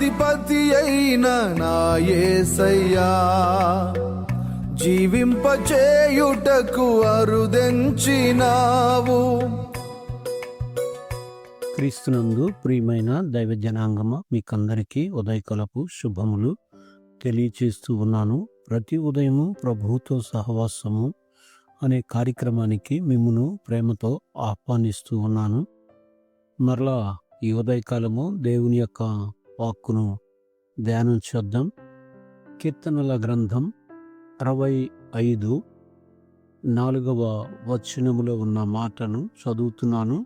అధిపతి అయిన నా యేసయ్యా, జీవింపచేయుటకు అరుదెంచినావు. క్రీస్తునందు ప్రియమైన దైవ జనాంగమ, మీకందరికీ ఉదయకాలపు శుభములు తెలియచేస్తూ ఉన్నాను. ప్రతి ఉదయము ప్రభువుతో సహవాసము అనే కార్యక్రమానికి మిమ్మును ప్రేమతో ఆహ్వానిస్తూ ఉన్నాను. మరలా ఈ ఉదయకాలము దేవుని యొక్క వాక్కును ధ్యానం చేద్దాం. కీర్తనల గ్రంథం 65:4 వచనములో ఉన్న మాటను చదువుతున్నాను.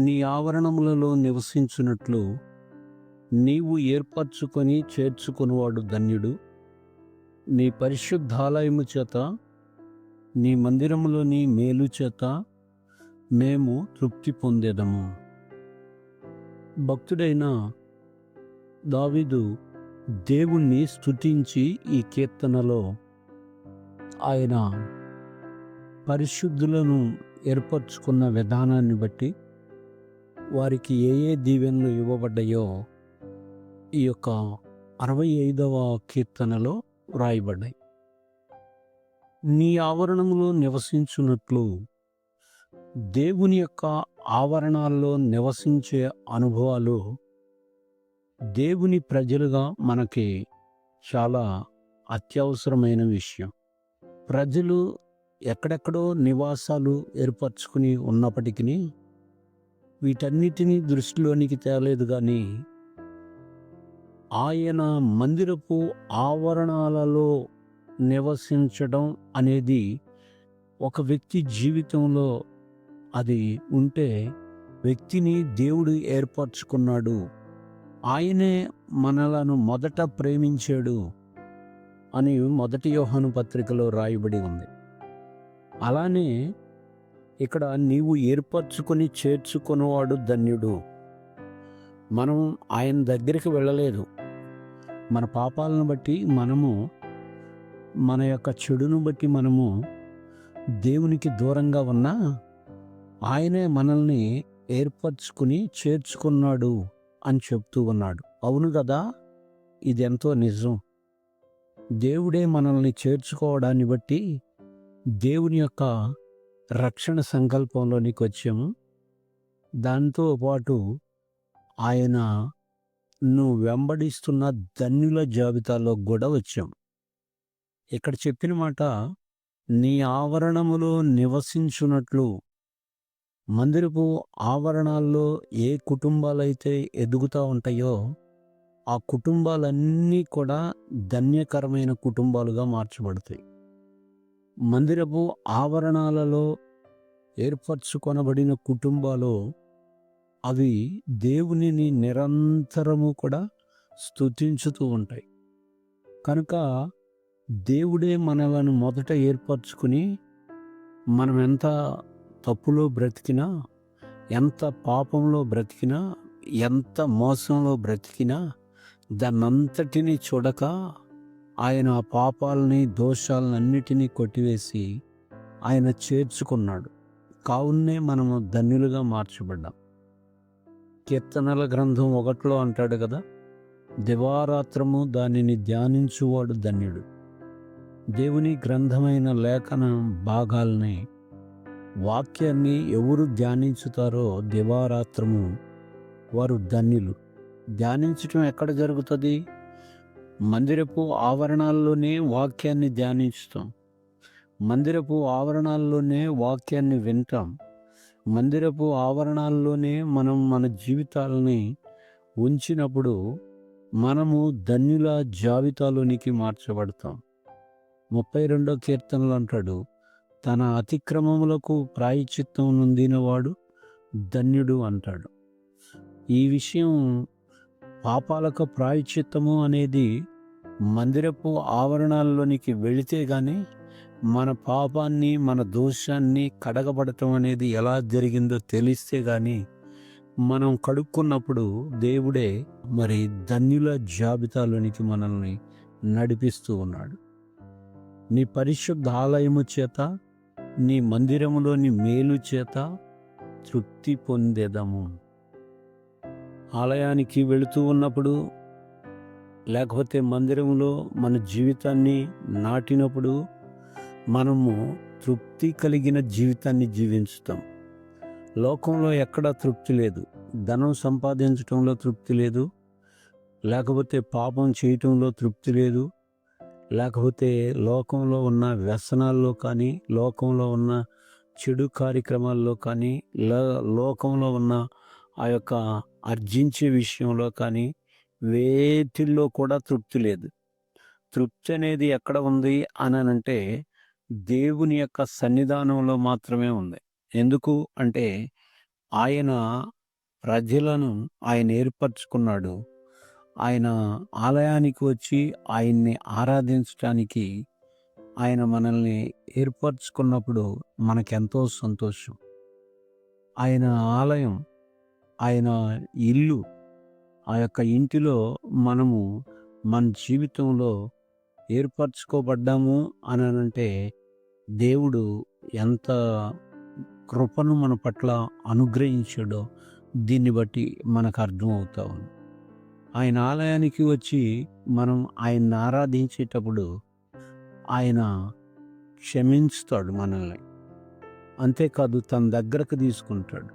నీ ఆవరణములలో నివసించున్నట్లు నీవు ఏర్పరచుకొని చేర్చుకునివాడు ధన్యుడు. నీ పరిశుద్ధాలయము చేత, నీ మందిరములోని మేలు చేత మేము తృప్తి పొందేదము. భక్తుడైన దావీదు దేవుణ్ణి స్తుతించి ఈ కీర్తనలో ఆయన పరిశుద్ధులను ఏర్పరచుకున్న విధానాన్ని బట్టి వారికి ఏ దీవెనలు ఇవ్వబడ్డాయో ఈ యొక్క 65వ కీర్తనలో వ్రాయబడ్డాయి. నీ ఆవరణములో నివసించున్నట్లు, దేవుని యొక్క ఆవరణాల్లో నివసించే అనుభవాలు దేవుని ప్రజలుగా మనకి చాలా అత్యవసరమైన విషయం. ప్రజలు ఎక్కడెక్కడో నివాసాలు ఏర్పరచుకుని ఉన్నప్పటికీ వీటన్నిటినీ దృష్టిలోనికి తేలేదు. కానీ ఆయన మందిరపు ఆవరణాలలో నివసించడం అనేది ఒక వ్యక్తి జీవితంలో అది ఉంటే వ్యక్తిని దేవుడు ఏర్పరచుకున్నాడు, ఆయనే మనలను మొదట ప్రేమించాడు అని 1 యోహాను పత్రికలో రాయబడి ఉంది. అలానే ఇక్కడ నీవు ఏర్పరచుకొని చేర్చుకునేవాడు ధన్యుడు. మనం ఆయన దగ్గరికి వెళ్ళలేదు. మన పాపాలను బట్టి మనము, మన యొక్క చెడును బట్టి మనము దేవునికి దూరంగా ఉన్నా ఆయనే మనల్ని ఏర్పరచుకుని చేర్చుకున్నాడు అని చెప్తూ ఉన్నాడు. అవును కదా, ఇది ఎంతో నిజం. దేవుడే మనల్ని చేర్చుకోవడాన్ని బట్టి దేవుని యొక్క రక్షణ సంకల్పంలోనికి వచ్చాము. దాంతో పాటు ఆయనను వెంబడిస్తున్న ధన్యుల జాబితాలో కూడా వచ్చాం. ఇక్కడ చెప్పిన మాట, నీ ఆవరణములో నివసించున్నట్లు. మందిరపు ఆవరణాల్లో ఏ కుటుంబాలైతే ఎదుగుతూ ఉంటాయో ఆ కుటుంబాలన్నీ కూడా ధన్యకరమైన కుటుంబాలుగా మార్చబడతాయి. మందిరపు ఆవరణాలలో ఏర్పరచుకొనబడిన కుటుంబాలు అవి దేవునిని నిరంతరము కూడా స్తుతించుతూ ఉంటాయి. కనుక దేవుడే మనలను మొదట ఏర్పరచుకుని, మనం ఎంత తప్పులో బ్రతికినా, ఎంత పాపంలో బ్రతికినా, ఎంత మోసంలో బ్రతికినా దాన్నంతటినీ చూడక ఆయన ఆ పాపాలని, దోషాలను అన్నిటినీ కొట్టివేసి ఆయన చేర్చుకున్నాడు. కావున్నే మనము ధన్యులుగా మార్చబడ్డాం. కీర్తనల గ్రంథం 1లో అంటాడు కదా, దివారాత్రము దానిని ధ్యానించువాడు ధన్యుడు. దేవుని గ్రంథమైన లేఖన భాగాల్ని, వాక్యాన్ని ఎవరు ధ్యానించుతారో దివారాత్రము వారు ధన్యులు. ధ్యానించటం ఎక్కడ జరుగుతుంది? మందిరపు ఆవరణాల్లోనే వాక్యాన్ని ధ్యానించుతాం, మందిరపు ఆవరణాల్లోనే వాక్యాన్ని వింటాం, మందిరపు ఆవరణాల్లోనే మనం మన జీవితాలని ఉంచినప్పుడు మనము ధన్యుల జాబితాలోనికి మార్చబడతాం. 32వ కీర్తనలో అంటాడు, తన అతిక్రమములకు ప్రాయశ్చిత్తం నొందినవాడు ధన్యుడు అంటాడు. ఈ విషయం, పాపాలకు ప్రాయశ్చిత్తము అనేది మందిరపు ఆవరణాల్లోనికి వెళితే కానీ మన పాపాన్ని, మన దోషాన్ని కడగబడటం అనేది ఎలా జరిగిందో తెలిస్తే కానీ మనం కడుక్కున్నప్పుడు దేవుడే మరి ధన్యుల జాబితాలోనికి మనల్ని నడిపిస్తూ ఉన్నాడు. నీ పరిశుద్ధ ఆలయము చేత, నీ మందిరములోని మేలు చేత తృప్తి పొందేదము. ఆలయానికి వెళుతూ ఉన్నప్పుడు లేకపోతే మందిరంలో మన జీవితాన్ని నాటినప్పుడు మనము తృప్తి కలిగిన జీవితాన్ని జీవించుతాం. లోకంలో ఎక్కడా తృప్తి లేదు. ధనం సంపాదించటంలో తృప్తి లేదు, లేకపోతే పాపం చేయటంలో తృప్తి లేదు, లేకపోతే లోకంలో ఉన్న వ్యసనాల్లో కానీ, లోకంలో ఉన్న చెడు కార్యక్రమాల్లో కానీ, లోకంలో ఉన్న ఆ యొక్క ఆర్జించే విషయంలో కానీ వేటిల్లో కూడా తృప్తి లేదు. తృప్తి అనేది ఎక్కడ ఉంది అనంటే దేవుని యొక్క సన్నిధానంలో మాత్రమే ఉంది. ఎందుకు అంటే ఆయన ప్రజలను ఆయన ఏర్పరచుకున్నాడు. ఆయన ఆలయానికి వచ్చి ఆయన్ని ఆరాధించటానికి ఆయన మనల్ని ఏర్పరచుకున్నప్పుడు మనకెంతో సంతోషం. ఆయన ఆలయం, ఆయన ఇల్లు, ఆ యొక్క ఇంటిలో మనము మన జీవితంలో ఏర్పరచుకోబడ్డాము అనంటే దేవుడు ఎంత కృపను మన పట్ల అనుగ్రహించాడో దీన్ని బట్టి మనకు అర్థమవుతా ఉంది. ఆయన ఆలయానికి వచ్చి మనం ఆయన్ని ఆరాధించేటప్పుడు ఆయన క్షమించుతాడు మనల్ని. అంతేకాదు తన దగ్గరకు తీసుకుంటాడు.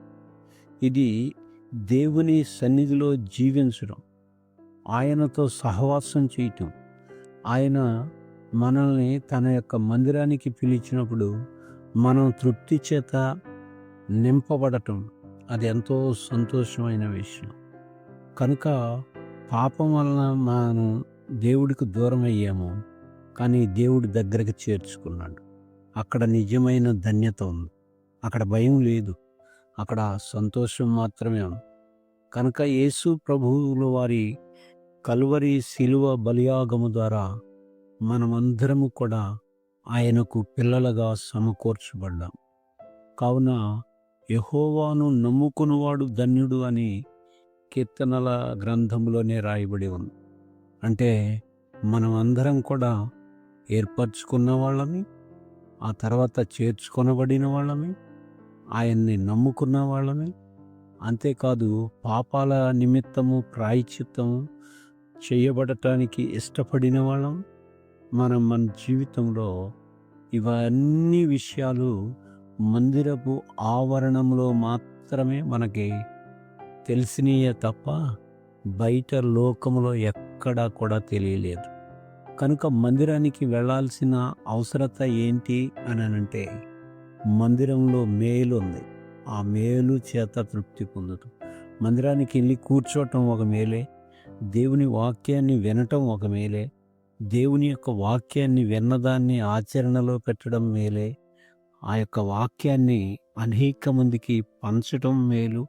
ఇది దేవుని సన్నిధిలో జీవించడం, ఆయనతో సహవాసం చేయటం. ఆయన మనల్ని తన యొక్క మందిరానికి పిలిచినప్పుడు మనం తృప్తి చేత నింపబడటం అది ఎంతో సంతోషమైన విషయం. కనుక పాపం వలన మనం దేవుడికి దూరం అయ్యాము, కానీ దేవుడి దగ్గరకు చేర్చుకున్నాడు. అక్కడ నిజమైన ధన్యత ఉంది. అక్కడ భయం లేదు, అక్కడ సంతోషం మాత్రమే ఉంది. కనుక యేసు ప్రభువుల వారి కల్వరి శిలువ బలియాగము ద్వారా మనమందరము కూడా ఆయనకు పిల్లలుగా సమకూర్చబడ్డాం. కావున యెహోవాను నమ్ముకునివాడు ధన్యుడు అని కీర్తనల గ్రంథంలోనే రాయబడి ఉంది. అంటే మనం అందరం కూడా ఏర్పరచుకున్న వాళ్ళమి, ఆ తర్వాత చేర్చుకొనబడిన వాళ్ళమి, ఆయన్ని నమ్ముకున్న వాళ్ళమి. అంతేకాదు పాపాల నిమిత్తము ప్రాయశ్చిత్తము చేయబడటానికి ఇష్టపడిన వాళ్ళం. మనం మన జీవితంలో ఇవన్నీ విషయాలు మందిరపు ఆవరణంలో మాత్రమే మనకి తెలిసినయే తప్ప బయట లోకంలో ఎక్కడా కూడా తెలియలేదు. కనుక మందిరానికి వెళ్ళాల్సిన అవసరత ఏంటి అనంటే మందిరంలో మేలు ఉంది. ఆ మేలు చేత తృప్తి పొందుతాం. మందిరానికి వెళ్ళి కూర్చోవటం ఒక మేలే, దేవుని వాక్యాన్ని వినటం ఒక మేలే, దేవుని యొక్క వాక్యాన్ని విన్నదాన్ని ఆచరణలో పెట్టడం మేలే, ఆ యొక్క వాక్యాన్ని అనేక మందికి పంచటం మేలు.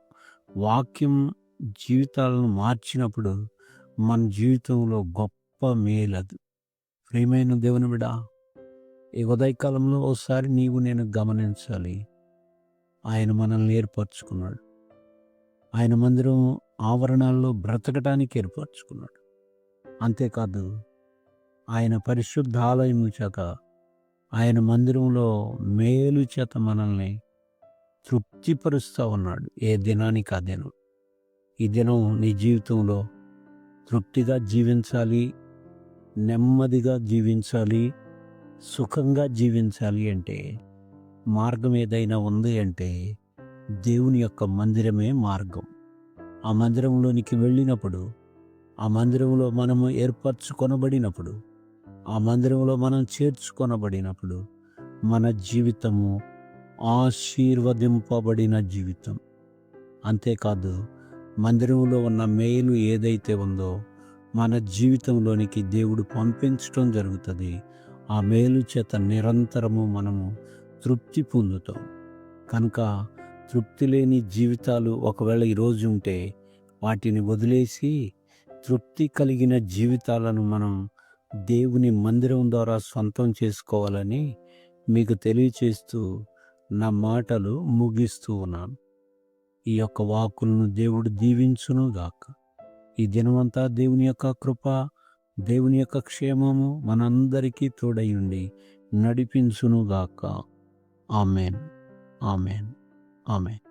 వాక్యం జీవితాలను మార్చినప్పుడు మన జీవితంలో గొప్ప మేలు అది. ప్రియమైన దేవుని బిడ్డ, ఈ ఉదయకాలంలో ఒకసారి నీవు నేను గమనించాలి. ఆయన మనల్ని ఏర్పరచుకున్నాడు. ఆయన మందిరం ఆవరణాల్లో బ్రతకటానికి ఏర్పరచుకున్నాడు. అంతేకాదు ఆయన పరిశుద్ధ ఆలయం చేత, ఆయన మందిరంలో మేలు చేత మనల్ని తృప్తిపరుస్తూ ఉన్నాడు. ఏ దినానికి ఆ దినం. ఈ దినం నీ జీవితంలో తృప్తిగా జీవించాలి, నెమ్మదిగా జీవించాలి, సుఖంగా జీవించాలి అంటే మార్గం ఏదైనా ఉంది అంటే దేవుని యొక్క మందిరమే మార్గం. ఆ మందిరంలోనికి వెళ్ళినప్పుడు, ఆ మందిరంలో మనము ఏర్పరచుకొనబడినప్పుడు, ఆ మందిరంలో మనం చేర్చుకొనబడినప్పుడు మన జీవితము ఆశీర్వదింపబడిన జీవితం. అంతేకాదు మందిరంలో ఉన్న మేలు ఏదైతే ఉందో మన జీవితంలోనికి దేవుడు పంపించడం జరుగుతుంది. ఆ మేలు చేత నిరంతరము మనము తృప్తి పొందుతాం. కనుక తృప్తి లేని జీవితాలు ఒకవేళ ఈరోజు ఉంటే వాటిని వదిలేసి తృప్తి కలిగిన జీవితాలను మనం దేవుని మందిరం ద్వారా సొంతం చేసుకోవాలని మీకు తెలియచేస్తూ నా మాటలు ముగిస్తూ ఉన్నాను. ఈ యొక్క వాక్కులను దేవుడు దీవించును గాక. ఈ దినమంతా దేవుని యొక్క కృప, దేవుని యొక్క క్షేమము మనందరికీ తోడై ఉండి నడిపించును గాక. Amen, amen, amen.